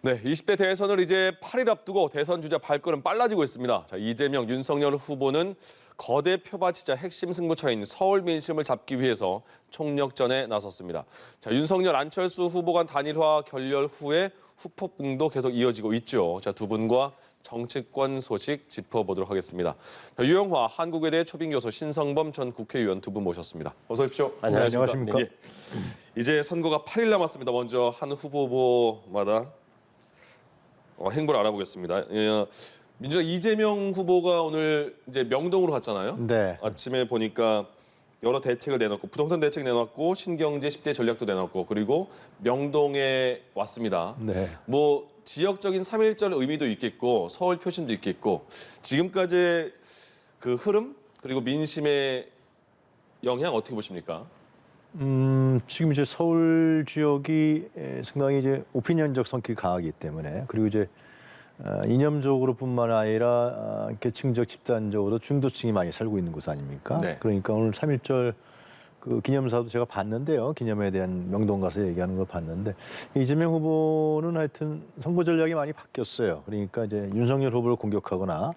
네, 20대 대선을 이제 8일 앞두고 대선 주자 발걸음 빨라지고 있습니다. 자, 이재명, 윤석열 후보는 거대 표밭이자 핵심 승부처인 서울 민심을 잡기 위해서 총력전에 나섰습니다. 자, 윤석열, 안철수 후보 간 단일화 결렬 후에 후폭풍도 계속 이어지고 있죠. 자, 두 분과 정치권 소식 짚어보도록 하겠습니다. 자, 유영화 한국외대 초빙교수, 신성범 전 국회의원 두 분 모셨습니다. 어서 오십시오. 안녕하십니까. 예. 이제 선거가 8일 남았습니다. 먼저 한 후보마다 행보를 알아보겠습니다. 민주당 이재명 후보가 오늘 이제 명동으로 갔잖아요. 네. 아침에 보니까 여러 대책을 내놓고 부동산 대책 내놨고 신경제 10대 전략도 내놨고 그리고 명동에 왔습니다. 네. 뭐 지역적인 3.1절 의미도 있겠고 서울 표심도 있겠고 지금까지 그 흐름 그리고 민심의 영향 어떻게 보십니까? 지금 이제 서울 지역이 상당히 이제 오피니언적 성격이 강하기 때문에 그리고 이제 이념적으로뿐만 아니라 계층적 집단적으로 중도층이 많이 살고 있는 곳 아닙니까? 네. 그러니까 오늘 3.1절 그 기념사도 제가 봤는데요. 기념에 대한 명동 가서 얘기하는 걸 봤는데 이재명 후보는 하여튼 선거 전략이 많이 바뀌었어요. 그러니까 이제 윤석열 후보를 공격하거나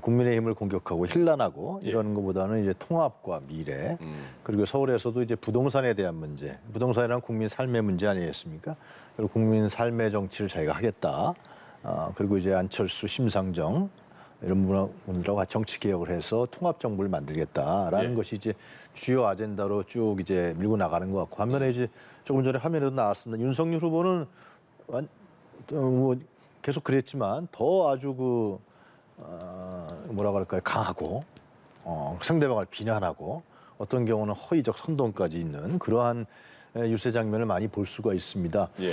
국민의힘을 공격하고 힐난하고 이러는 것보다는 이제 통합과 미래 그리고 서울에서도 이제 부동산에 대한 문제, 부동산이란 국민 삶의 문제 아니겠습니까? 그리고 국민 삶의 정치를 자기가 하겠다. 그리고 이제 안철수, 심상정 이런 분들하고 같이 정치 개혁을 해서 통합 정부를 만들겠다라는 것이 이제 주요 아젠다로 쭉 이제 밀고 나가는 것 같고 반면에 이제 조금 전에 화면에도 나왔습니다. 윤석열 후보는 뭐 계속 그랬지만 더 아주 뭐라 그럴까요? 강하고 상대방을 비난하고 어떤 경우는 허위적 선동까지 있는 그러한 유세 장면을 많이 볼 수가 있습니다. 예.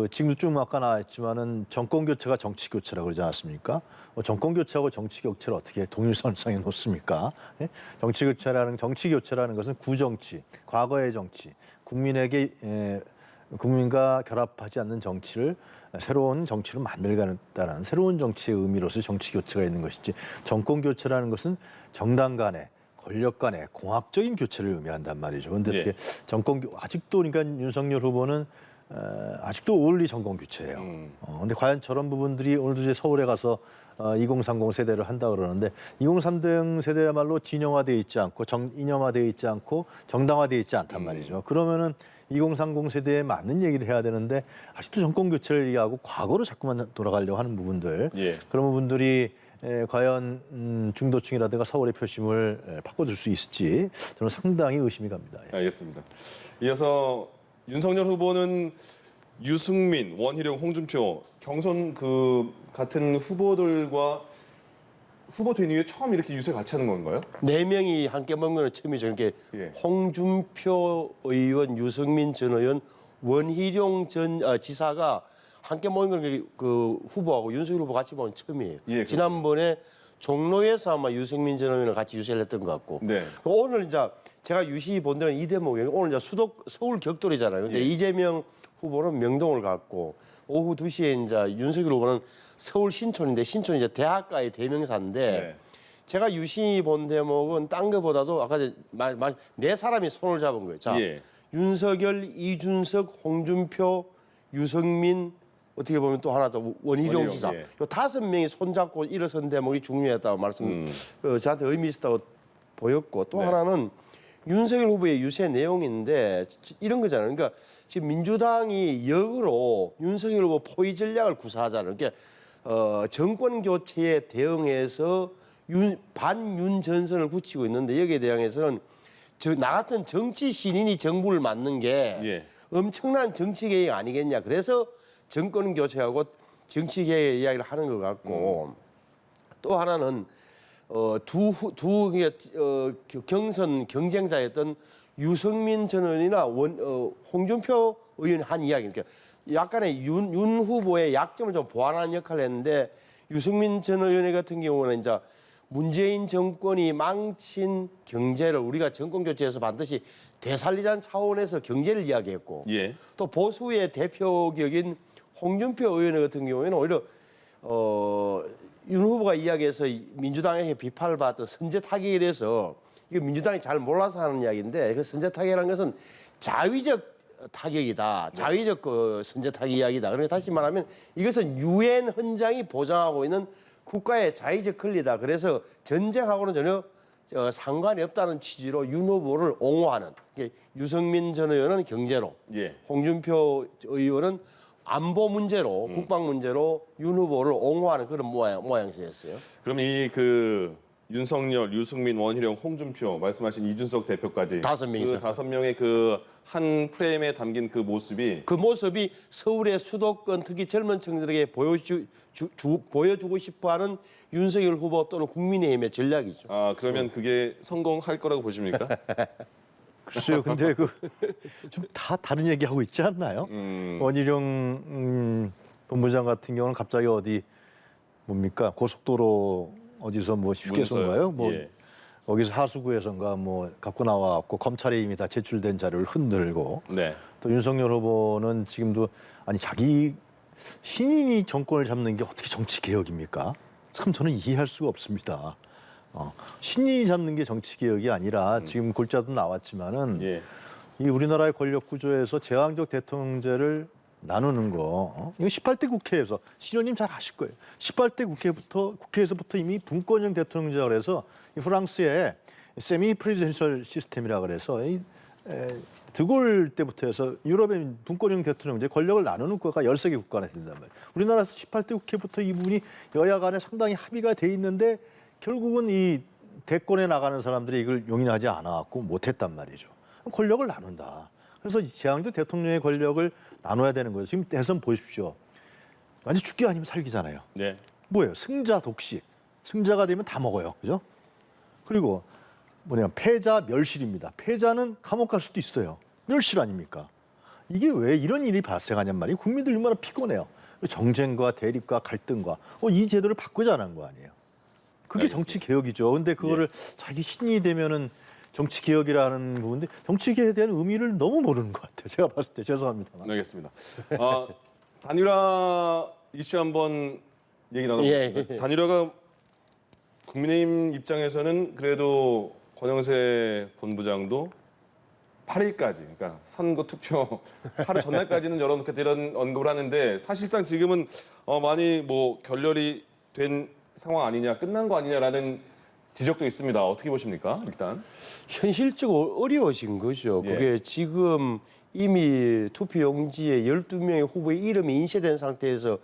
지금도 쭉 아까 나왔지만은 정권 교체가 정치 교체라고 그러지 않았습니까? 정권 교체하고 정치 교체를 어떻게 동일선상에 놓습니까? 예? 정치 교체라는 것은 구정치, 과거의 정치, 국민과 결합하지 않는 정치를 새로운 정치로 만들겠다는 새로운 정치의 의미로서 정치 교체가 있는 것이지 정권 교체라는 것은 정당 간의 권력 간의 공학적인 교체를 의미한단 말이죠. 그런데 예. 아직도 그러니까 윤석열 후보는 아직도 올리 정권 교체예요. 근데 과연 저런 부분들이 오늘도 이제 서울에 가서 2030 세대를 한다 그러는데 2030 세대야말로 진영화되어 있지 않고 이념화되어 있지 않고 정당화되어 있지 않단 말이죠. 그러면은 2030 세대에 맞는 얘기를 해야 되는데 아직도 정권 교체를 얘기하고 과거로 자꾸만 돌아가려고 하는 부분들 예. 그런 부분들이 과연 중도층이라든가 서울의 표심을 바꿔줄 수 있을지 저는 상당히 의심이 갑니다. 예. 알겠습니다. 이어서 윤석열 후보는 유승민, 원희룡, 홍준표 경선 같은 후보들과 후보 된 이후에 처음 이렇게 유세 같이 하는 건가요? 네 명이 함께 먹는 건 처음이죠. 이렇게 예. 홍준표 의원, 유승민 전 의원, 원희룡 전 지사가 함께 먹는 건 그 후보하고 윤석열 후보 같이 먹는 건 처음이에요. 예, 지난번에 종로에서 아마 유승민 전 의원을 같이 유세를 했던 것 같고. 네. 오늘 이제 제가 유시 본 데는 이 대목이에요. 오늘 이제 서울 격돌이잖아요. 근데 예. 이재명 후보는 명동을 갔고 오후 2시에 이제 윤석열 후보는 서울 신촌인데 신촌이 이제 대학가의 대명사인데 네. 제가 유시 본 대목은 딴 거보다도 아까 네 사람이 손을 잡은 거예요. 자, 예. 윤석열, 이준석, 홍준표, 유승민 어떻게 보면 또 하나 더 원희룡 지사. 예. 요 5명이 손잡고 일어선 대목이 중요했다고 저한테 의미 있었다고 보였고 또 네. 하나는 윤석열 후보의 유세 내용인데 이런 거잖아요. 그러니까 지금 민주당이 역으로 윤석열 후보 포위 전략을 구사하잖아요. 그러니까 정권 교체에 대응해서 반윤 전선을 굳히고 있는데 여기에 대항해서는 나 같은 정치 신인이 정부를 맡는 게 예. 엄청난 정치 개혁 아니겠냐. 그래서 정권 교체하고 정치 개혁 이야기를 하는 것 같고 또 하나는 경선 경쟁자였던 유승민 전 의원이나 홍준표 의원이 한 이야기. 그러니까 약간의 윤 후보의 약점을 좀 보완하는 역할을 했는데 유승민 전 의원 같은 경우는 이제 문재인 정권이 망친 경제를 우리가 정권 교체해서 반드시 되살리자는 차원에서 경제를 이야기했고 예. 또 보수의 대표격인 홍준표 의원 같은 경우에는 오히려 윤 후보가 이야기해서 민주당에게 비판을 받던 선제 타격에 대해서 이거 민주당이 잘 몰라서 하는 이야기인데 그 선제 타격이라는 것은 자위적 타격이다. 자위적 선제 타격 이야기다. 그러니까 다시 말하면 이것은 유엔 헌장이 보장하고 있는 국가의 자위적 권리다. 그래서 전쟁하고는 전혀 상관이 없다는 취지로 윤 후보를 옹호하는. 유승민 전 의원은 경제로, 예. 홍준표 의원은 안보 문제로, 국방 문제로 윤 후보를 옹호하는 그런 모양새였어요. 그럼 이 그 윤석열, 유승민, 원희룡, 홍준표 말씀하신 이준석 대표까지 5명이서. 그 5명의 그 한 프레임에 담긴 그 모습이 그 모습이 서울의 수도권 특히 젊은 층들에게 보여주고 싶어하는 윤석열 후보 또는 국민의힘의 전략이죠. 그러면 그게 성공할 거라고 보십니까? 글쎄요, 근데 그 좀 다 다른 얘기하고 있지 않나요? 원희룡 본부장 같은 경우는 갑자기 어디 뭡니까 고속도로 어디서 뭐 휴게소인가요? 뭐 예. 거기서 하수구에선가 뭐 갖고 나와갖고 검찰에 이미 다 제출된 자료를 흔들고 네. 또 윤석열 후보는 지금도 아니 자기 신인이 정권을 잡는 게 어떻게 정치 개혁입니까? 참 저는 이해할 수가 없습니다. 신인이 잡는 게 정치 개혁이 아니라 지금 골자도 나왔지만은 예. 이 우리나라의 권력 구조에서 제왕적 대통령제를 나누는 거 이거 18대 국회에서 신현님 잘 아실 거예요. 18대 국회에서부터 이미 분권형 대통령제라 그래서 이 프랑스의 세미 프리젠셜 시스템이라 그래서 드골 때부터 해서 유럽의 분권형 대통령제 권력을 나누는 국가가 13개 국가나 된단 말이에요. 우리나라에서 18대 국회부터 이 부분이 여야 간에 상당히 합의가 돼 있는데 결국은 이 대권에 나가는 사람들이 이걸 용인하지 않아갖고 못했단 말이죠. 권력을 나눈다. 그래서 제왕적 대통령의 권력을 나눠야 되는 거예요. 지금 대선 보십시오. 완전 죽기 아니면 살기잖아요. 네. 뭐예요? 승자 독식. 승자가 되면 다 먹어요. 그죠? 그리고 패자 멸실입니다. 패자는 감옥 갈 수도 있어요. 멸실 아닙니까? 이게 왜 이런 일이 발생하냔 말이에요. 국민들 얼마나 피곤해요. 정쟁과 대립과 갈등과 이 제도를 바꾸자는 거 아니에요. 그게 알겠습니다. 정치 개혁이죠. 근데 그거를 자기 신이 되면은 정치 개혁이라는 부분인데 정치 개혁에 대한 의미를 너무 모르는 것 같아요. 제가 봤을 때 죄송합니다. 알겠습니다. 단일화 이슈 한번 얘기 나눠보겠습니다. 예. 단일화가 국민의힘 입장에서는 그래도 권영세 본부장도 8일까지, 그러니까 선거 투표 하루 전날까지는 열어놓겠다 이런 언급을 하는데 사실상 지금은 많이 뭐 결렬이 된 상황 아니냐, 끝난 거 아니냐라는 지적도 있습니다. 어떻게 보십니까? 일단 현실적으로 어려워진 거죠. 예. 그게 지금 이미 투표용지에 12명의 후보의 이름이 인쇄된 상태에서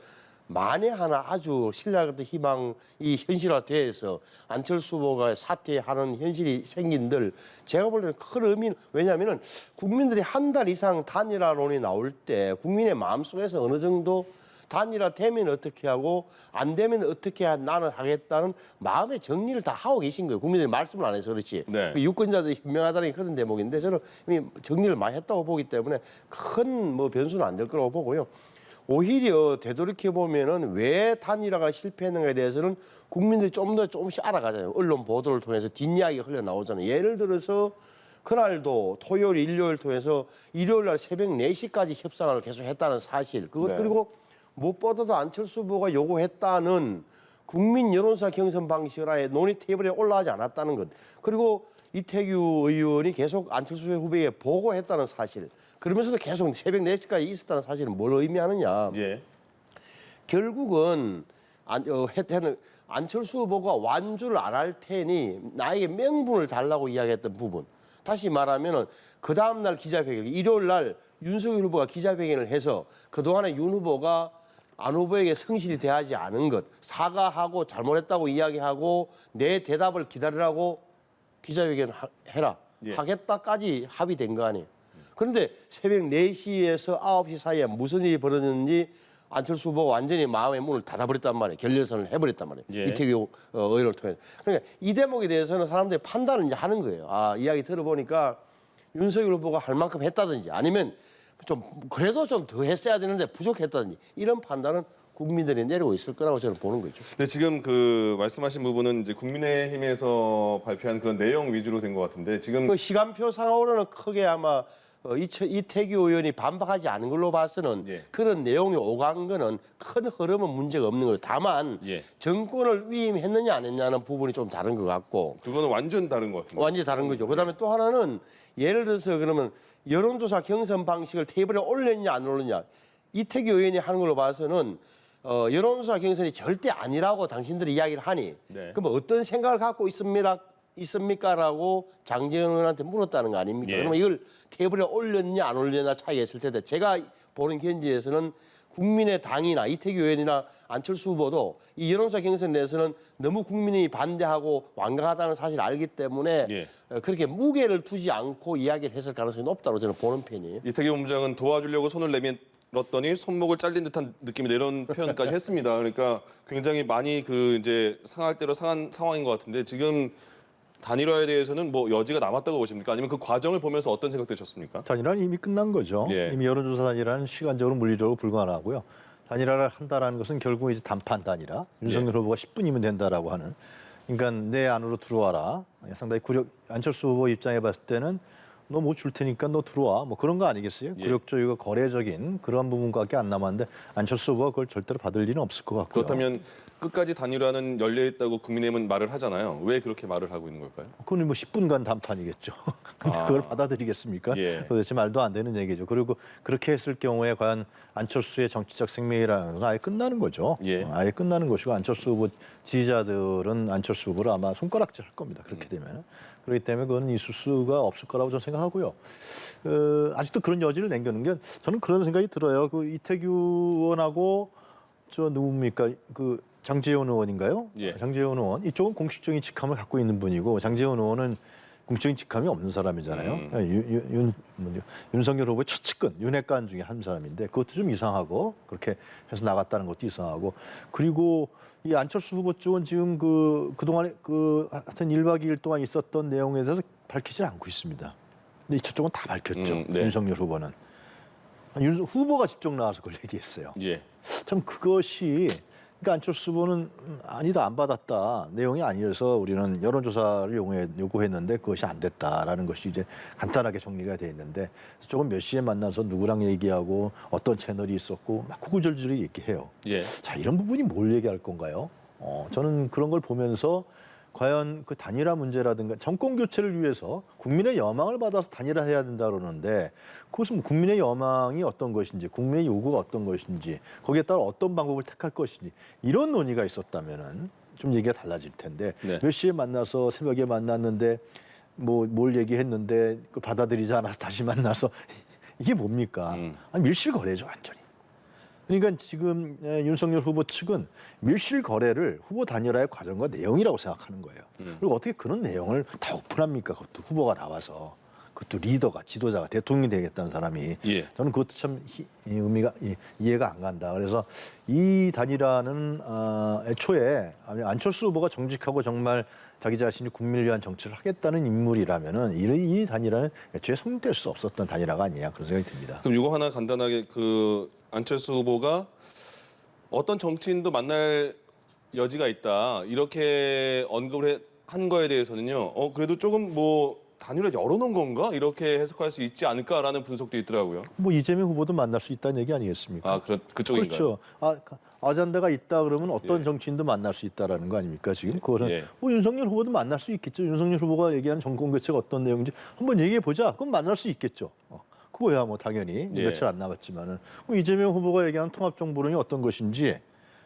만에 하나 아주 신랄 같은 희망이 현실화돼서 안철수 후보가 사퇴하는 현실이 생긴들 제가 볼 때는 큰 의미는 왜냐하면 국민들이 한 달 이상 단일화론이 나올 때 국민의 마음속에서 어느 정도 단일화 되면 어떻게 하고 안 되면 어떻게 나는 하겠다는 마음의 정리를 다 하고 계신 거예요. 국민들이 말씀을 안 해서 그렇지. 네. 유권자들이 현명하다는 그런 대목인데 저는 이미 정리를 많이 했다고 보기 때문에 큰 뭐 변수는 안 될 거라고 보고요. 오히려 되돌이켜 보면은 왜 단일화가 실패했는가에 대해서는 국민들이 좀 더 조금씩 알아가잖아요. 언론 보도를 통해서 뒷이야기가 흘러 나오잖아요. 예를 들어서 그날도 토요일, 일요일 통해서 일요일 날 새벽 4시까지 협상을 계속 했다는 사실. 그것 네. 그리고 무엇보다도 안철수 후보가 요구했다는 국민 여론사 경선 방식을 아예 논의 테이블에 올라가지 않았다는 것. 그리고 이태규 의원이 계속 안철수 후보에게 보고했다는 사실. 그러면서도 계속 새벽 4시까지 있었다는 사실은 뭘 의미하느냐. 예. 결국은 안철수 후보가 완주를 안 할 테니 나에게 명분을 달라고 이야기했던 부분. 다시 말하면은 그 다음 날 기자회견, 일요일 날 윤석열 후보가 기자회견을 해서 그동안에 윤 후보가 안 후보에게 성실히 대하지 않은 것, 사과하고 잘못했다고 이야기하고 내 대답을 기다리라고 기자회견 해라. 예. 하겠다까지 합의된 거 아니에요. 그런데 새벽 4시에서 9시 사이에 무슨 일이 벌어졌는지 안철수 후보가 완전히 마음의 문을 닫아버렸단 말이에요. 결렬선을 해버렸단 말이에요. 예. 이태규 의원을 통해서. 그러니까 이 대목에 대해서는 사람들이 판단을 이제 하는 거예요. 이야기 들어보니까 윤석열 후보가 할 만큼 했다든지 아니면 좀 그래도 좀 더 했어야 되는데 부족했다든지 이런 판단은 국민들이 내리고 있을 거라고 저는 보는 거죠. 근데 지금 그 말씀하신 부분은 이제 국민의힘에서 발표한 그런 내용 위주로 된 것 같은데 지금 그 시간표 상으로는 크게 아마 이태규 의원이 반박하지 않은 걸로 봐서는 예. 그런 내용이 오간 거는 큰 흐름은 문제가 없는 거예요. 다만 예. 정권을 위임했느냐 안 했냐는 부분이 좀 다른 것 같고 그거는 완전 다른 것 같은데. 완전히 다른 거죠. 그다음에 또 하나는 예를 들어서 그러면 여론조사 경선 방식을 테이블에 올렸냐 안 올렸냐 이태규 의원이 하는 걸로 봐서는 여론조사 경선이 절대 아니라고 당신들이 이야기를 하니 네. 그럼 어떤 생각을 갖고 있습니까라고 장재현 의원한테 물었다는 거 아닙니까? 예. 그러면 이걸 테이블에 올렸냐 안 올렸냐 차이가 있을 텐데 제가 보는 견지에서는 국민의당이나 이태규 의원이나 안철수 후보도 이 여론조사 경선 내에서는 너무 국민이 반대하고 완강하다는 사실을 알기 때문에 예. 그렇게 무게를 두지 않고 이야기를 했을 가능성이 높다고 저는 보는 편이에요. 이태규 본부장은 도와주려고 손을 내밀었더니 손목을 잘린 듯한 느낌이다 이런 표현까지 했습니다. 그러니까 굉장히 많이 이제 상할 대로 상한 상황인 것 같은데 지금 단일화에 대해서는 뭐 여지가 남았다고 보십니까? 아니면 그 과정을 보면서 어떤 생각 드셨습니까? 단일화는 이미 끝난 거죠. 예. 이미 여론조사 단일화는 시간적으로 물리적으로 불가능하고요. 단일화를 한다라는 것은 결국 이제 단판 단일화. 윤석열 후보가 10분이면 된다라고 하는. 그러니까 내 안으로 들어와라. 상당히 안철수 후보 입장에 봤을 때는 너 뭐 줄 테니까 너 들어와. 뭐 그런 거 아니겠어요? 예. 굴욕적이고 거래적인 그런 부분밖에 안 남았는데 안철수 후보가 그걸 절대로 받을 일은 없을 것 같고요. 그렇다면 끝까지 단일화는 열려 있다고 국민의힘은 말을 하잖아요. 왜 그렇게 말을 하고 있는 걸까요? 그건 뭐 10분간 단판이겠죠. 근데 그걸 받아들이겠습니까? 예. 도대체 말도 안 되는 얘기죠. 그리고 그렇게 했을 경우에 과연 안철수의 정치적 생명이라는 건 아예 끝나는 거죠. 예. 아예 끝나는 것이고 안철수 후보 지지자들은 안철수 후보를 아마 손가락질 할 겁니다. 그렇게 되면. 그렇기 때문에 그건 있을 수가 없을 거라고 저는 생각하고요. 아직도 그런 여지를 남겨놓은 게 저는 그런 생각이 들어요. 그 이태규 의원하고 저 누굽니까? 그 장제원 의원인가요? 예. 장제원 의원 이쪽은 공식적인 직함을 갖고 있는 분이고 장제원 의원은 공식적인 직함이 없는 사람이잖아요. 윤석열 후보의 첫 측근 윤핵관 중에 한 사람인데 그것도 좀 이상하고 그렇게 해서 나갔다는 것도 이상하고 그리고 이 안철수 후보 쪽은 지금 그동안에 하여튼 1박 2일 동안 있었던 내용에 대해서 밝히질 않고 있습니다. 근데 이쪽 쪽은 다 밝혔죠. 네. 윤석열 후보는. 후보가 직접 나와서 그걸 얘기했어요. 예. 참 그것이 그러니까 안철수 후보는 아니다 안 받았다 내용이 아니어서 우리는 여론조사를 요구했는데 그것이 안 됐다라는 것이 이제 간단하게 정리가 돼 있는데 조금 몇 시에 만나서 누구랑 얘기하고 어떤 채널이 있었고 막 구구절절히 얘기해요. 예. 자 이런 부분이 뭘 얘기할 건가요? 저는 그런 걸 보면서 과연 그 단일화 문제라든가 정권 교체를 위해서 국민의 여망을 받아서 단일화해야 된다 그러는데 그것은 국민의 여망이 어떤 것인지 국민의 요구가 어떤 것인지 거기에 따라 어떤 방법을 택할 것인지 이런 논의가 있었다면은 좀 얘기가 달라질 텐데 네. 몇 시에 만나서 새벽에 만났는데 뭐 뭘 얘기했는데 그걸 받아들이지 않아서 다시 만나서 이게 뭡니까? 아니, 밀실거래죠 완전히. 그러니까 지금 윤석열 후보 측은 밀실 거래를 후보 단일화의 과정과 내용이라고 생각하는 거예요. 그리고 어떻게 그런 내용을 다 오픈합니까? 그것도 후보가 나와서. 그것도 리더가, 지도자가, 대통령이 되겠다는 사람이. 예. 저는 그것도 참 의미가 이해가 안 간다. 그래서 이 단일화는 애초에 안철수 후보가 정직하고 정말 자기 자신이 국민을 위한 정치를 하겠다는 인물이라면은 이 단일화는 애초에 성립될 수 없었던 단일화가 아니냐 그런 생각이 듭니다. 그럼 이거 하나 간단하게 안철수 후보가 어떤 정치인도 만날 여지가 있다 이렇게 언급을 한 거에 대해서는요. 그래도 조금 단일화 열어놓은 건가 이렇게 해석할 수 있지 않을까라는 분석도 있더라고요. 뭐 이재명 후보도 만날 수 있다는 얘기 아니겠습니까? 그쪽인가요? 그렇죠. 아젠다가 있다 그러면 어떤 예. 정치인도 만날 수 있다라는 거 아닙니까 지금? 그거는 예. 윤석열 후보도 만날 수 있겠죠. 윤석열 후보가 얘기하는 정권 교체가 어떤 내용인지 한번 얘기해 보자. 그럼 만날 수 있겠죠. 그거야 뭐 당연히 예. 며칠 안 남았지만은 이재명 후보가 얘기하는 통합정부론이 어떤 것인지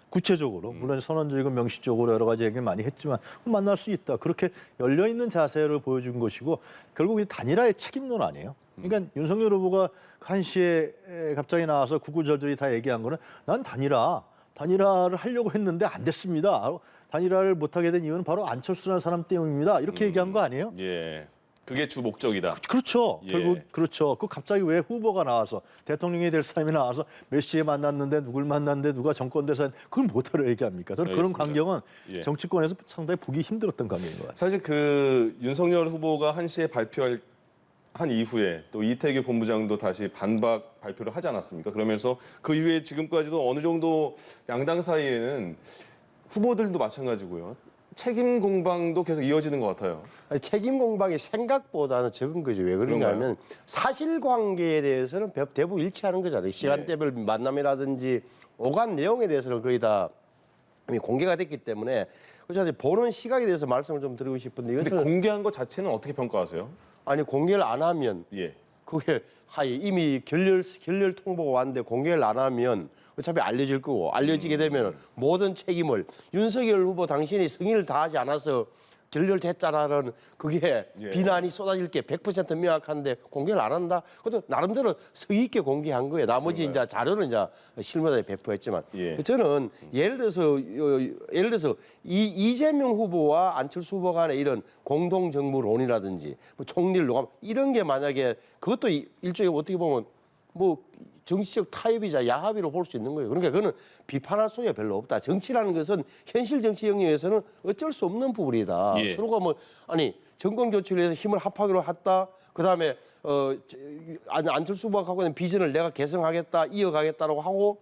구체적으로 물론 선언적이고 명시적으로 여러 가지 얘기를 많이 했지만 만날 수 있다. 그렇게 열려 있는 자세를 보여준 것이고 결국 이 단일화의 책임론 아니에요. 그러니까 윤석열 후보가 1시에 갑자기 나와서 구구절절히 다 얘기한 거는 난 단일화를 하려고 했는데 안 됐습니다. 단일화를 못하게 된 이유는 바로 안철수라는 사람 때문입니다. 이렇게 얘기한 거 아니에요? 예. 그게 주 목적이다. 그렇죠. 예. 결국 그렇죠. 그 갑자기 왜 후보가 나와서 대통령이 될 사람이 나와서 몇 시에 만났는데 누굴 만났는데 누가 정권 대선 그걸 뭐하러 얘기합니까? 저는 그런 알겠습니다. 광경은 예. 정치권에서 상당히 보기 힘들었던 광경인 것 같아요. 사실 윤석열 후보가 1시에 발표한 이후에 또 이태규 본부장도 다시 반박 발표를 하지 않았습니까? 그러면서 그 이후에 지금까지도 어느 정도 양당 사이에는 후보들도 마찬가지고요. 책임 공방도 계속 이어지는 것 같아요. 아니, 책임 공방이 생각보다는 적은 거죠. 왜 그러냐면 사실관계에 대해서는 대부분 일치하는 거잖아요. 시간대별 만남이라든지 오간 내용에 대해서는 거의 다 이미 공개가 됐기 때문에 그래서 보는 시각에 대해서 말씀을 좀 드리고 싶은데 근데 이것은 공개한 것 자체는 어떻게 평가하세요? 아니 공개를 안 하면 예. 그게 이미 결렬 통보가 왔는데 공개를 안 하면 어차피 알려질 거고 알려지게 되면 모든 책임을 윤석열 후보 당신이 승인을 다하지 않아서 결렬됐잖아는 그게 예. 비난이 쏟아질 게 100% 명확한데 공개를 안 한다. 그것도 나름대로 성의 있게 공개한 거예요. 나머지 이제 자료는 이제 실무자에 배포했지만 예. 저는 예를 들어서 이재명 후보와 안철수 후보 간의 이런 공동 정부론이라든지 뭐 총리를 녹음 이런 게 만약에 그것도 일종의 어떻게 보면 뭐 정치적 타협이자 야합이로 볼 수 있는 거예요. 그러니까 그거는 비판할 소리가 별로 없다. 정치라는 것은 현실 정치 영역에서는 어쩔 수 없는 부분이다. 예. 서로가 뭐 아니 정권 교체를 위해서 힘을 합하기로 했다. 그다음에 안철수 후보가 갖고 있는 비전을 내가 개성하겠다, 이어가겠다라고 하고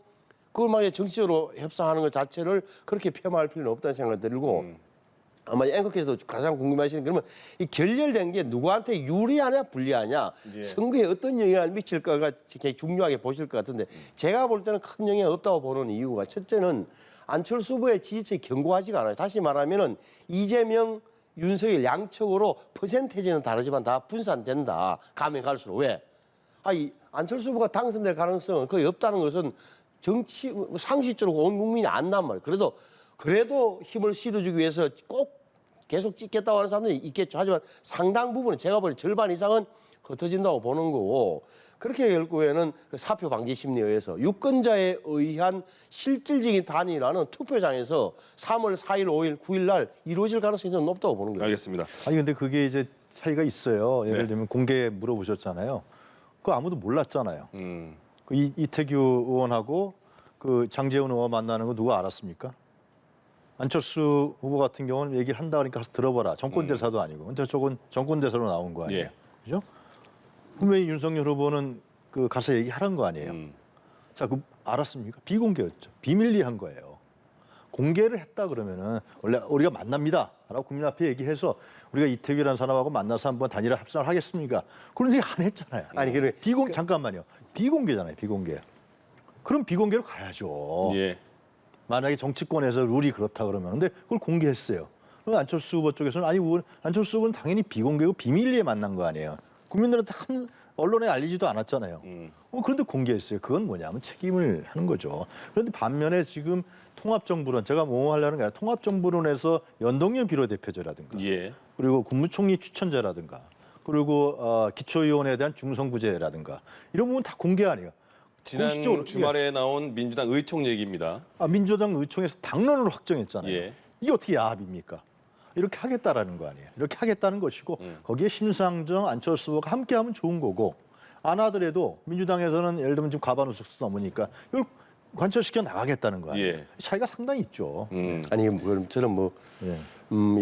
그걸 만약에 정치적으로 협상하는 것 자체를 그렇게 폄하할 필요는 없다는 생각이 들고 아마 앵커께서도 가장 궁금하시는 그러면 이 결렬된 게 누구한테 유리하냐 불리하냐 예. 선거에 어떤 영향을 미칠까가 굉장히 중요하게 보실 것 같은데 제가 볼 때는 큰 영향이 없다고 보는 이유가 첫째는 안철수 후보의 지지층이 견고하지가 않아요. 다시 말하면은 이재명, 윤석열 양측으로 퍼센테이지는 다르지만 다 분산된다. 가면 갈수록 왜? 이 안철수 후보가 당선될 가능성은 거의 없다는 것은 정치 상식적으로 온 국민이 안단 말이에요. 그래도 힘을 실어주기 위해서 꼭 계속 찍겠다고 하는 사람들이 있겠죠. 하지만 상당 부분은 제가 보기엔 절반 이상은 흩어진다고 보는 거고 그렇게 될 경우에는 그 사표 방지 심리에 의해서 유권자에 의한 실질적인 단일화는 투표장에서 3월 4일, 5일, 9일 날 이루어질 가능성이 좀 높다고 보는 거예요. 알겠습니다. 아니 근데 그게 이제 차이가 있어요. 예를 네. 들면 공개 물어보셨잖아요. 그거 아무도 몰랐잖아요. 음. 그 이태규 의원하고 그 장제원 의원 만나는 거 누가 알았습니까? 안철수 후보 같은 경우는 얘기를 한다 그러니까 가서 들어봐라. 정권 대사도 아니고. 근데 저건 정권 대사로 나온 거 아니에요. 예. 그죠? 그럼 왜 윤석열 후보는 그 가서 얘기하라는 거 아니에요? 자, 그 알았습니까? 비공개였죠. 비밀리한 거예요. 공개를 했다 그러면은 원래 우리가 만납니다라고 국민 앞에 얘기해서 우리가 이태규라는 사람하고 만나서 한번 단일화 협상을 하겠습니까? 그런 얘기 안 했잖아요. 아니, 그래. 잠깐만요. 비공개잖아요. 비공개. 그럼 비공개로 가야죠. 예. 만약에 정치권에서 룰이 그렇다 그러면 근데 그걸 공개했어요. 그럼 안철수 후보 쪽에서는 아니 안철수 후보는 당연히 비공개고 비밀리에 만난 거 아니에요. 국민들한테 언론에 알리지도 않았잖아요. 그런데 공개했어요. 그건 뭐냐면 책임을 하는 거죠. 그런데 반면에 지금 통합정부론 제가 뭐 하려는 게 아니라 통합정부론에서 연동형 비례대표제라든가 예. 그리고 국무총리 추천제라든가 그리고 기초의원에 대한 중성부제라든가 이런 부분 다 공개 아니에요. 지난 공식적으로, 주말에 나온 민주당 의총 얘기입니다. 민주당 의총에서 당론을 확정했잖아요. 예. 이게 어떻게 야합입니까? 이렇게 하겠다라는 거 아니에요. 이렇게 하겠다는 것이고 거기에 심상정, 안철수 후보가 함께하면 좋은 거고 안 하더라도 민주당에서는 예를 들면 지금 과반 의석수 넘으니까 이걸 관철시켜 나가겠다는 거 아니에요. 예. 차이가 상당히 있죠. 아니 그럼 저는 뭐 예.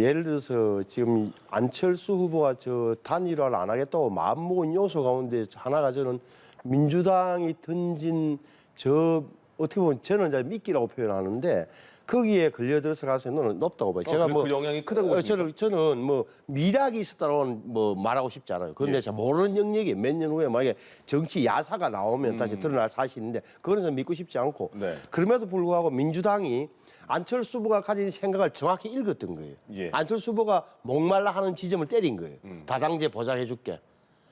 예를 들어서 지금 안철수 후보가 저 단일화를 안 하겠다고 마음먹은 요소 가운데 하나가 저는 민주당이 던진 저 어떻게 보면 저는 이제 미끼라고 표현하는데 거기에 걸려들어서 가서는 높다고 봐요. 제가 그 영향이 크다고 보십니까? 저는 뭐 미락이 있었다고는 뭐 말하고 싶지 않아요. 그런데 제가 모르는 영역이 몇 년 후에 만약에 정치 야사가 나오면 다시 드러날 사실인데 그거는 저는 믿고 싶지 않고 네. 그럼에도 불구하고 민주당이 안철수 후보가 가진 생각을 정확히 읽었던 거예요. 예. 안철수 후보가 목말라 하는 지점을 때린 거예요. 다당제 보장해줄게.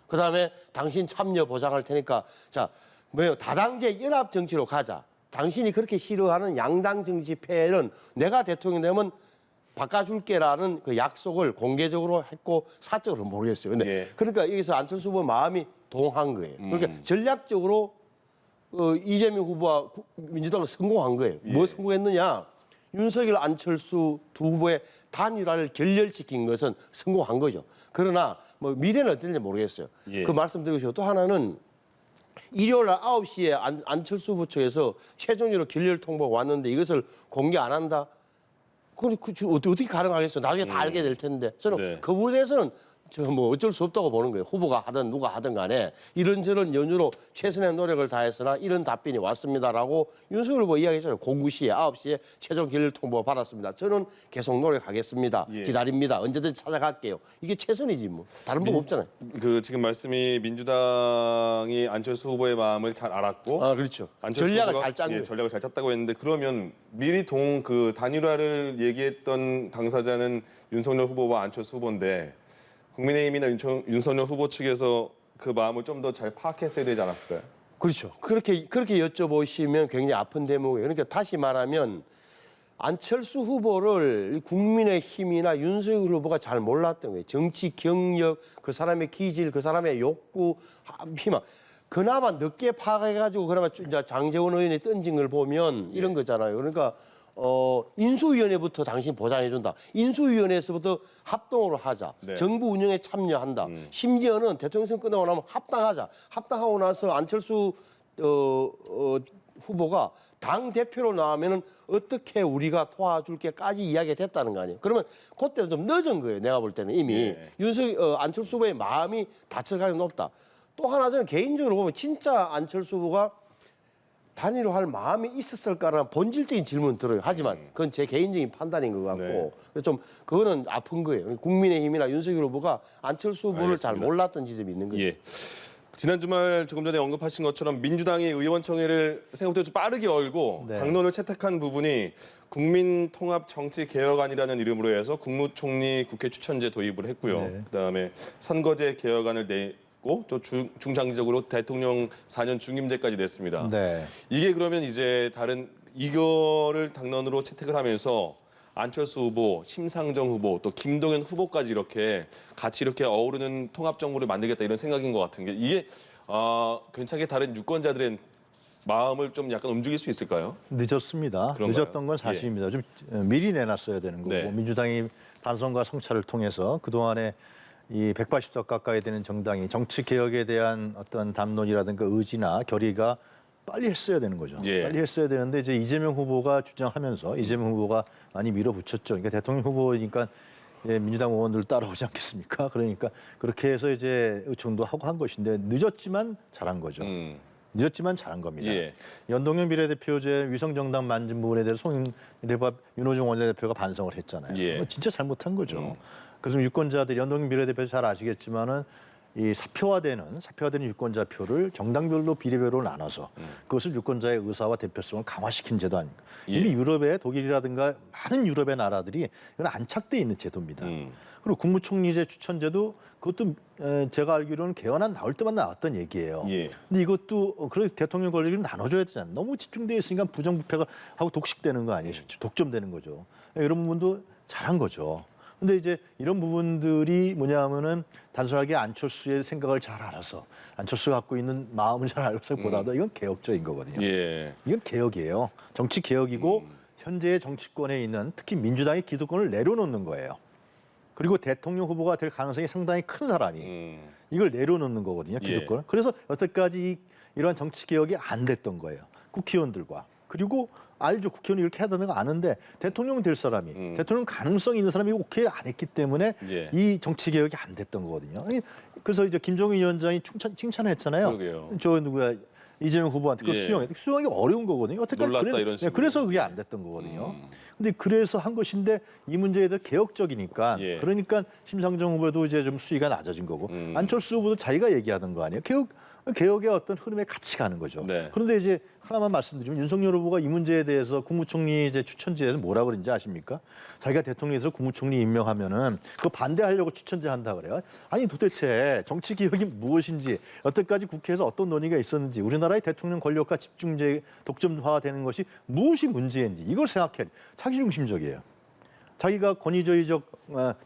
그다음에 당신 참여 보장할 테니까 자 뭐요 다당제 연합 정치로 가자. 당신이 그렇게 싫어하는 양당 정치 폐해는 내가 대통령 되면 바꿔줄게라는 그 약속을 공개적으로 했고 사적으로 모르겠어요. 근데 예. 그러니까 여기서 안철수 후보 마음이 동한 거예요. 그러니까 전략적으로 이재명 후보와 민주당은 성공한 거예요. 뭐 성공했느냐? 윤석열, 안철수 두 후보의 단일화를 결렬시킨 것은 성공한 거죠. 그러나 뭐 미래는 어떨지 모르겠어요. 예. 그 말씀드리고 싶고 또 하나는 일요일 날 9시에 안철수 후보 측에서 최종적으로 결렬 통보가 왔는데 이것을 공개 안 한다? 그건 어떻게 가능하겠어요? 나중에 다 알게 될 텐데. 저는 네. 그 부분에 대해서는 저 뭐 어쩔 수 없다고 보는 거예요. 후보가 하든 누가 하든 간에 이런저런 연유로 최선의 노력을 다했으나 이런 답변이 왔습니다라고 윤석열 후보 이야기했잖아요. 09시에 9시에 최종 결렬 통보 받았습니다. 저는 계속 노력하겠습니다. 예. 기다립니다. 언제든지 찾아갈게요. 이게 최선이지 뭐. 다른 법 없잖아요. 그 지금 말씀이 민주당이 안철수 후보의 마음을 잘 알았고 아 그렇죠. 안철수 전략을 후보가, 잘 짠 거예요. 전략을 잘 짰다고 했는데 그러면 미리 그 단일화를 얘기했던 당사자는 윤석열 후보와 안철수 후보인데 국민의힘이나 윤석열 후보 측에서 그 마음을 좀 더 잘 파악했어야 되지 않았을까요? 그렇죠. 그렇게 여쭤보시면 굉장히 아픈 대목이에요. 그러니까 다시 말하면 안철수 후보를 국민의힘이나 윤석열 후보가 잘 몰랐던 거예요. 정치 경력, 그 사람의 기질, 그 사람의 욕구, 희망. 그나마 늦게 파악해가지고 그나마 이제 장제원 의원이 던진 걸 보면 이런 거잖아요. 그러니까 인수위원회부터 당신 보장해준다. 인수위원회에서부터 합동으로 하자. 네. 정부 운영에 참여한다. 심지어는 대통령 선거 끝나고 나면 합당하자. 합당하고 나서 안철수 후보가 당 대표로 나오면은 어떻게 우리가 도와줄게까지 이야기가 됐다는 거 아니에요. 그러면 그때는 좀 늦은 거예요. 내가 볼 때는 이미 안철수 후보의 마음이 다칠 가능성이 높다. 또 하나 저는 개인적으로 보면 진짜 안철수 후보가 단일화 할 마음이 있었을까라는 본질적인 질문 들어요. 하지만 그건 제 개인적인 판단인 것 같고 네. 그래서 좀 그거는 아픈 거예요. 국민의힘이나 윤석열 후보가 안철수 후보를 잘 알겠습니다. 몰랐던 지점이 있는 거죠. 예. 지난 주말 조금 전에 언급하신 것처럼 민주당이 의원총회를 생각보다 좀 빠르게 열고 네. 당론을 채택한 부분이 국민통합정치개혁안이라는 이름으로 해서 국무총리 국회 추천제 도입을 했고요. 네. 그다음에 선거제 개혁안을 내고 또 중장기적으로 대통령 4년 중임제까지 냈습니다. 네. 이게 그러면 이제 다른 이거를 당론으로 채택을 하면서 안철수 후보, 심상정 후보, 또 김동연 후보까지 이렇게 같이 이렇게 어우르는 통합 정부를 만들겠다 이런 생각인 것 같은 게 이게 괜찮게 다른 유권자들의 마음을 좀 약간 움직일 수 있을까요? 늦었습니다. 그런가요? 늦었던 건 사실입니다. 좀 미리 내놨어야 되는 거고 네. 민주당이 반성과 성찰을 통해서 그동안에 이 180석 가까이 되는 정당이 정치 개혁에 대한 어떤 담론이라든가 의지나 결의가 빨리 했어야 되는 거죠. 예. 빨리 했어야 되는데 이제 이재명 후보가 주장하면서 이재명 후보가 많이 밀어붙였죠. 그러니까 대통령 후보니까 민주당 의원들 따라오지 않겠습니까? 그러니까 그렇게 해서 이제 의총도 하고 한 것인데 늦었지만 잘한 거죠. 늦었지만 잘한 겁니다. 예. 연동형 비례대표제 위성정당 만든 부분에 대해서 송영 대표, 윤호중 원내대표가 반성을 했잖아요. 예. 진짜 잘못한 거죠. 그래서 유권자들이 연동형 비례대표 잘 아시겠지만은 이 사표화되는 유권자 표를 정당별로 비례별로 나눠서 그것을 유권자의 의사와 대표성을 강화시킨 제도 아닙니까? 예. 이미 유럽의 독일이라든가 많은 유럽의 나라들이 이건 안착돼 있는 제도입니다. 그리고 국무총리제 추천제도 그것도 제가 알기로는 개헌안 나올 때만 나왔던 얘기예요. 예. 근데 이것도 그래서 대통령 권력을 나눠줘야 되잖아요. 너무 집중돼 있으니까 부정부패가 하고 독식되는 거 아니에요? 독점되는 거죠. 이런 부분도 잘한 거죠. 근데 이제 이런 부분들이 뭐냐면은 단순하게 안철수의 생각을 잘 알아서 안철수가 갖고 있는 마음을 잘 알아서보다도 이건 개혁적인 거거든요. 예. 이건 개혁이에요. 정치 개혁이고 현재의 정치권에 있는 특히 민주당의 기득권을 내려놓는 거예요. 그리고 대통령 후보가 될 가능성이 상당히 큰 사람이 이걸 내려놓는 거거든요. 기득권을. 그래서 여태까지 이러한 정치 개혁이 안 됐던 거예요. 국회의원들과. 그리고 알죠. 국회의원이 이렇게 해야 되는 거 아는데 대통령 될 사람이 대통령 가능성이 있는 사람이 국회에 안 했기 때문에 예. 이 정치 개혁이 안 됐던 거거든요. 그래서 이제 김종인 위원장이 칭찬했잖아요. 그러게요. 저 누구야 이재명 후보한테 그 예. 수용하기 어려운 거거든요. 어떻게 놀랐다, 이런 식으로. 그래서 그게 안 됐던 거거든요. 근데 그래서 한 것인데 이 문제에 대해 개혁적이니까 예. 그러니까 심상정 후보도 이제 좀 수위가 낮아진 거고 안철수 후보도 자기가 얘기하던 거 아니에요. 개혁의 어떤 흐름에 같이 가는 거죠. 네. 그런데 이제 하나만 말씀드리면 윤석열 후보가 이 문제에 대해서 국무총리 이제 추천제에서 뭐라고 그랬는지 아십니까? 자기가 대통령에서 국무총리 임명하면은 그거 반대하려고 추천제 한다 그래요. 아니 도대체 정치 개혁이 무엇인지 여태까지 국회에서 어떤 논의가 있었는지 우리나라의 대통령 권력과 집중제 독점화되는 것이 무엇이 문제인지 이걸 생각해. 자기 중심적이에요. 자기가 권위주의적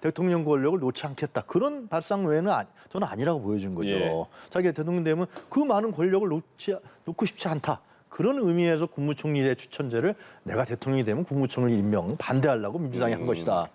대통령 권력을 놓지 않겠다. 그런 발상 외에는 저는 아니라고 보여준 거죠. 예. 자기가 대통령 되면 그 많은 권력을 놓고 싶지 않다. 그런 의미에서 국무총리의 추천제를 내가 대통령이 되면 국무총리 임명 반대하려고 민주당이 한 것이다.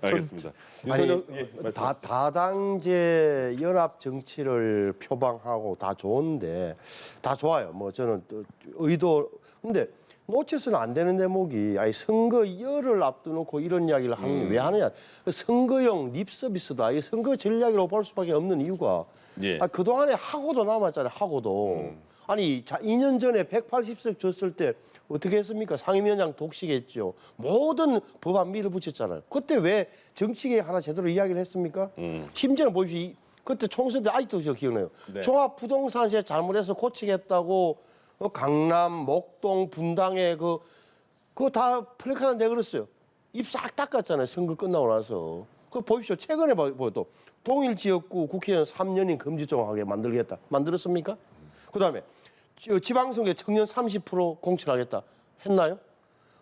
알겠습니다. 아니, 윤석열 예, 말씀하세요. 다당제 연합 정치를 표방하고 다 좋은데 다 좋아요. 뭐 저는 또 의도 근데 놓쳐서는 안 되는 대목이 아니 선거열을 앞두놓고 이런 이야기를 하는 왜 하느냐? 선거용 립 서비스다. 이 선거 전략이라고 볼 수밖에 없는 이유가 예. 그 동안에 하고도 남았잖아요. 하고도 아니 2년 전에 180석 줬을 때 어떻게 했습니까? 상임위원장 독식했죠. 모든 법안 밀어붙였잖아요. 그때 왜 정치개혁 하나 제대로 이야기를 했습니까? 심지어는 보십시오. 그때 총선 때 아직도 저 기억나요. 네. 종합부동산세 잘못해서 고치겠다고 강남, 목동, 분당에 그거 다 플래카드 내걸었어요. 입 싹 닦았잖아요. 선거 끝나고 나서. 그 보십시오. 최근에 또 동일 지역구 국회의원 3년인 금지조항하게 만들겠다. 만들었습니까? 그다음에 지방선거에 청년 30% 공천하겠다. 했나요?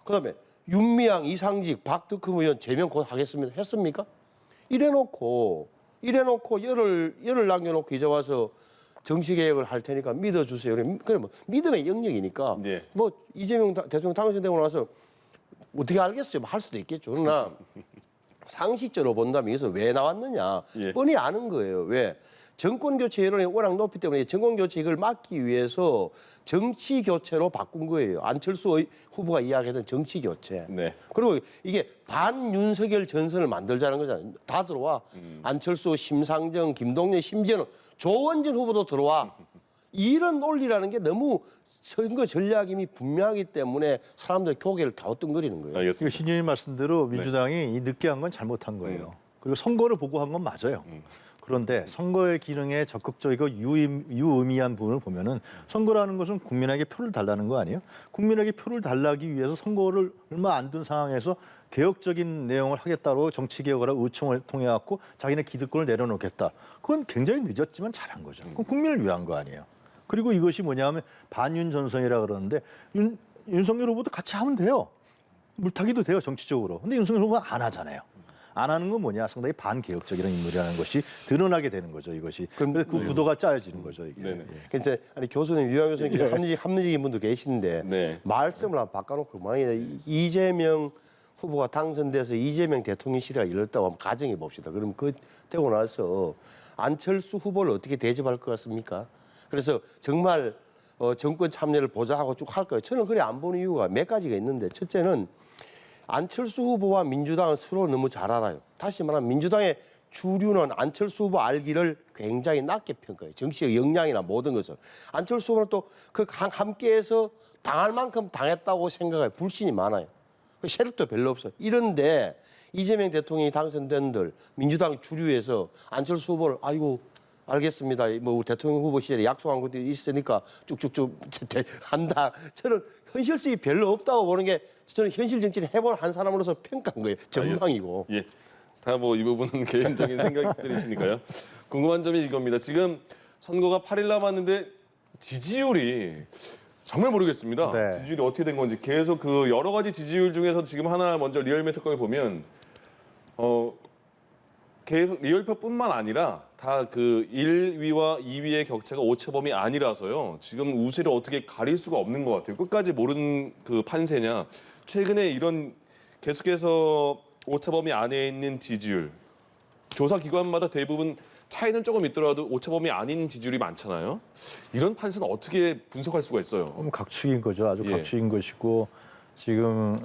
그다음에 윤미향, 이상직, 박덕흠 의원 제명 곧 하겠습니다. 했습니까? 이래놓고 열을 남겨놓고 이제 와서 정치 개혁을 할 테니까 믿어주세요. 그래 뭐 믿음의 영역이니까 네. 뭐 이재명 대통령 당선되고 나서 어떻게 알겠어요? 뭐 할 수도 있겠죠. 그러나 상식적으로 본다면 여기서 왜 나왔느냐? 예. 뻔히 아는 거예요. 왜? 정권 교체 여론이 워낙 높기 때문에 정권 교체 이걸 막기 위해서 정치 교체로 바꾼 거예요. 안철수 후보가 이야기했던 정치 교체. 네. 그리고 이게 반윤석열 전선을 만들자는 거잖아요. 다 들어와. 안철수, 심상정, 김동연, 심지어는 조원진 후보도 들어와. 이런 논리라는 게 너무 선거 전략이 이미 분명하기 때문에 사람들이 고개를 갸우뚱거리는 거예요. 이거 알겠습니다. 신현님 말씀대로 민주당이 이 늦게 한 건 잘못한 거예요. 그리고 선거를 보고 한 건 맞아요. 그런데 선거의 기능에 적극적이고 유의미한 부분을 보면은 선거라는 것은 국민에게 표를 달라는 거 아니에요? 국민에게 표를 달라기 위해서 선거를 얼마 안 둔 상황에서 개혁적인 내용을 하겠다고 정치개혁을 하고 의총을 통해 갖고 자기네 기득권을 내려놓겠다. 그건 굉장히 늦었지만 잘한 거죠. 그건 국민을 위한 거 아니에요. 그리고 이것이 뭐냐면 반윤 전선이라 그러는데 윤석열 후보도 같이 하면 돼요. 물타기도 돼요 정치적으로. 근데 윤석열 후보가 안 하잖아요. 안 하는 건 뭐냐? 상당히 반개혁적인 인물이라는 것이 드러나게 되는 거죠. 이것이. 그래서 그 구도가 짜여지는 거죠. 이게. 네네. 그래서 아니 교수님, 유영 교수님 합리적인 분도 계시는데 네. 말씀을 한번 바꿔놓고 만약에 이재명 후보가 당선돼서 이재명 대통령 시대가 이렇다고 한번 가정해 봅시다. 그럼 그 되고 나서 안철수 후보를 어떻게 대접할 것 같습니까? 그래서 정말 정권 참여를 보좌하고 쭉 할 거예요. 저는 그래 안 보는 이유가 몇 가지가 있는데 첫째는 안철수 후보와 민주당은 서로 너무 잘 알아요. 다시 말하면 민주당의 주류는 안철수 후보 알기를 굉장히 낮게 평가해요. 정치의 역량이나 모든 것을. 안철수 후보는 또 그 함께해서 당할 만큼 당했다고 생각해요. 불신이 많아요. 세력도 별로 없어요. 이런데 이재명 대통령이 당선된들 민주당 주류에서 안철수 후보를 아이고 알겠습니다. 뭐 대통령 후보 시절에 약속한 것도 있으니까 쭉쭉쭉 한다. 저는 현실성이 별로 없다고 보는 게 저는 현실 정치를 해본 한 사람으로서 평가한 거예요. 전망이고. 예. 다 뭐 이 부분은 개인적인 생각들이시니까요. 궁금한 점이 이겁니다. 지금 선거가 8일 남았는데 지지율이 정말 모르겠습니다. 네. 지지율이 어떻게 된 건지 계속 그 여러 가지 지지율 중에서 지금 하나 먼저 리얼미터 거에 보면 계속 리얼표뿐만 아니라 다 그 1위와 2위의 격차가 오차범위 아니라서요. 지금 우세를 어떻게 가릴 수가 없는 것 같아요. 끝까지 모르는 그 판세냐. 최근에 이런 계속해서 오차범위 안에 있는 지지율 조사 기관마다 대부분 차이는 조금 있더라도 오차범위 아닌 지지율이 많잖아요. 이런 판세는 어떻게 분석할 수가 있어요? 너무 각축인 거죠. 아주 예. 각축인 것이고 지금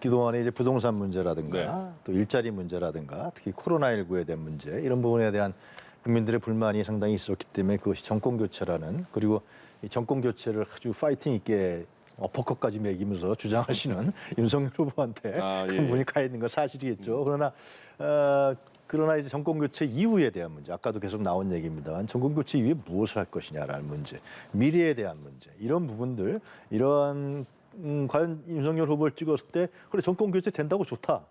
그동안에 이제 부동산 문제라든가 네. 또 일자리 문제라든가 특히 코로나19에 대한 문제 이런 부분에 대한 국민들의 불만이 상당히 있었기 때문에 그것이 정권 교체라는 그리고 이 정권 교체를 아주 파이팅 있게 어퍼컷까지 매기면서 주장하시는 윤석열 후보한테 아, 예. 큰 분이 가 있는 건 사실이겠죠. 그러나 이제 정권 교체 이후에 대한 문제, 아까도 계속 나온 얘기입니다만 정권 교체 이후에 무엇을 할 것이냐라는 문제, 미래에 대한 문제, 이런 부분들, 이러한 과연 윤석열 후보를 찍었을 때 그래 정권 교체 된다고 좋다.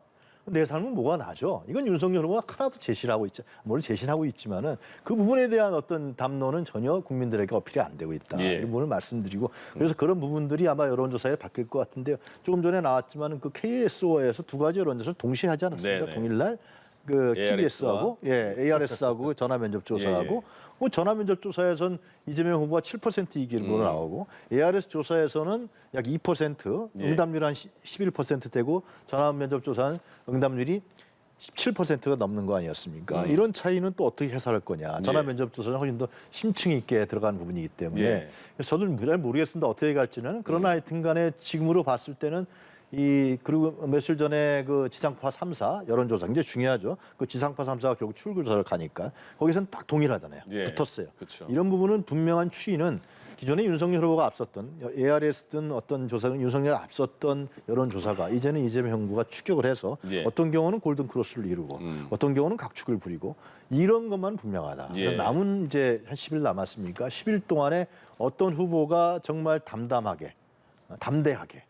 내 삶은 뭐가 나죠? 이건 윤석열 후보가 하나도 제시를 하고 있지, 물론 제시를 하고 있지만은 그 부분에 대한 어떤 담론은 전혀 국민들에게 어필이 안 되고 있다. 예. 이 부분을 말씀드리고 그래서 그런 부분들이 아마 여론조사에 바뀔 것 같은데요. 조금 전에 나왔지만은 그 KSO에서 두 가지 여론조사를 동시에 하지 않았습니까? 네네. 동일날 그 ARS와? TBS하고 ARS하고 전화 면접 조사하고 그 전화 면접 조사에서는 이재명 후보가 7% 이기로 나오고 ARS 조사에서는 약 2% 응답률 한 11%되고 전화 면접 조사는 응답률이 17%가 넘는 거 아니었습니까? 이런 차이는 또 어떻게 해설할 거냐. 전화 면접 조사는 훨씬 더 심층 있게 들어간 부분이기 때문에 예. 그래서 저도 잘 모르겠습니다. 어떻게 갈지는. 그러나 하여튼간에 지금으로 봤을 때는 그리고 며칠 전에 그 지상파 3사 여론조사 굉장히 중요하죠. 그 지상파 3사가 결국 출구조사를 가니까 거기서는 딱 동일하잖아요. 예. 붙었어요. 그쵸. 이런 부분은 분명한 추이는 기존에 윤석열 후보가 앞섰던 ARS든 어떤 조사는 윤석열 앞섰던 여론조사가 이제는 이재명 후보가 추격을 해서 예. 어떤 경우는 골든 크로스를 이루고 어떤 경우는 각축을 부리고 이런 것만 분명하다. 예. 그래서 남은 이제 한 10일 남았습니까? 10일 동안에 어떤 후보가 정말 담담하게 담대하게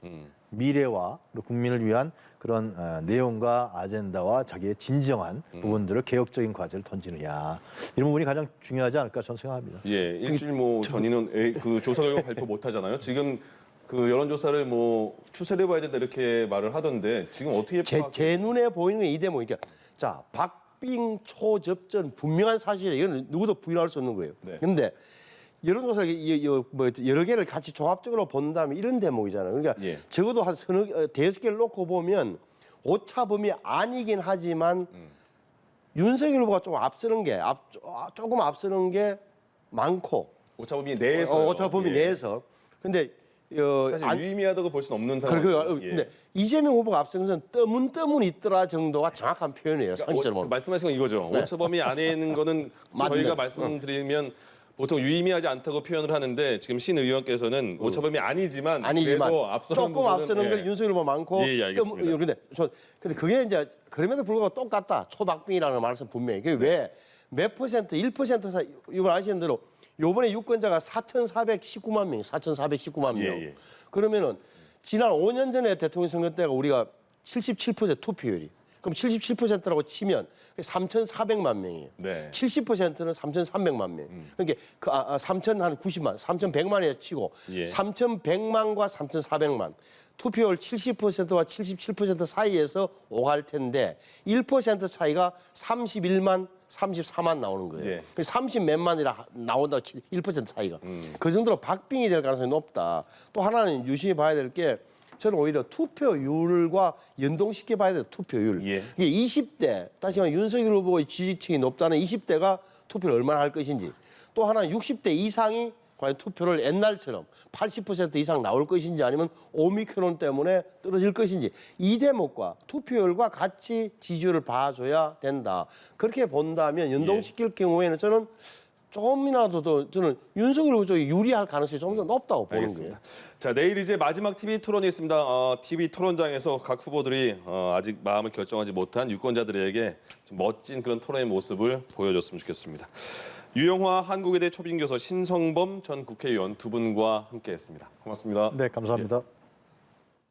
미래와 그리고 국민을 위한 그런 내용과 아젠다와 자기의 진정한 부분들을 개혁적인 과제를 던지느냐 이런 부분이 가장 중요하지 않을까 저는 생각합니다. 예, 일주일 뭐 전에는 그 조사 결과 발표 못 하잖아요. 지금 그 여론조사를 뭐 추세를 봐야 된다 이렇게 말을 하던데 지금 어떻게 제 눈에 보이는 게 이 대목이니까 자 박빙 초접전 분명한 사실이에요. 이건 누구도 부인할 수 없는 거예요. 네. 근데 여론조사 뭐 여러 개를 같이 종합적으로 본다면 이런 대목이잖아요. 그러니까 예. 적어도 한 대여섯 개를 놓고 보면 오차범위 아니긴 하지만 윤석열 후보가 좀 앞서는 게 조금 앞서는 게 많고 오차범위 내에서 오차범위 내에서 근데 사실 유의미하다고 볼 수는 없는 상황이죠. 예. 근데 이재명 후보가 앞선 것은 떠문 있더라 정도가 정확한 표현이에요. 상식적으로 보면. 말씀하신 건 이거죠. 네. 오차범위 안에 있는 거는 맞네. 저희가 말씀드리면 보통 유의미하지 않다고 표현을 하는데 지금 신 의원께서는 오차범위 아니지만 그래도 앞서는 조금 부분은, 앞서는 예. 게 윤석열 후보 많고 예, 알겠습니다. 근데 그게 이제 그럼에도 불구하고 똑같다. 초박빙이라는 말씀 분명히. 그게 왜 몇 퍼센트 1% 사 이번 아시는 대로 요번에 유권자가 4,419만 명, 4,419만 명. 예. 그러면은 지난 5년 전에 대통령 선거 때가 우리가 77% 투표율이. 그럼 77%라고 치면 3,400만 명이에요. 네. 70%는 3,300만 명. 그러니까 3,090만, 3,100만에 치고 예. 3,100만과 3,400만. 투표율 70%와 77% 사이에서 오갈 텐데 1% 차이가 31만, 34만 나오는 거예요. 예. 30몇 만이라 나온다. 1% 차이가. 그 정도로 박빙이 될 가능성이 높다. 또 하나는 유심히 봐야 될 게 저는 오히려 투표율과 연동시켜 봐야 돼요. 투표율. 예. 이게 20대 다시 말해 윤석열 후보의 지지층이 높다는 20대가 투표를 얼마나 할 것인지 또 하나 60대 이상이 과연 투표를 옛날처럼 80% 이상 나올 것인지 아니면 오미크론 때문에 떨어질 것인지 이 대목과 투표율과 같이 지지율을 봐줘야 된다. 그렇게 본다면 연동시킬 경우에는 저는 조금이라도 더 저는 윤석열 후보 쪽이 유리할 가능성이 좀 더 높다고 보는 알겠습니다. 거예요. 자, 내일 이제 마지막 TV 토론이 있습니다. TV 토론장에서 각 후보들이 아직 마음을 결정하지 못한 유권자들에게 좀 멋진 그런 토론의 모습을 보여줬으면 좋겠습니다. 유영화 한국외대 초빙교수 신성범 전 국회의원 두 분과 함께했습니다. 고맙습니다. 네, 감사합니다. 예.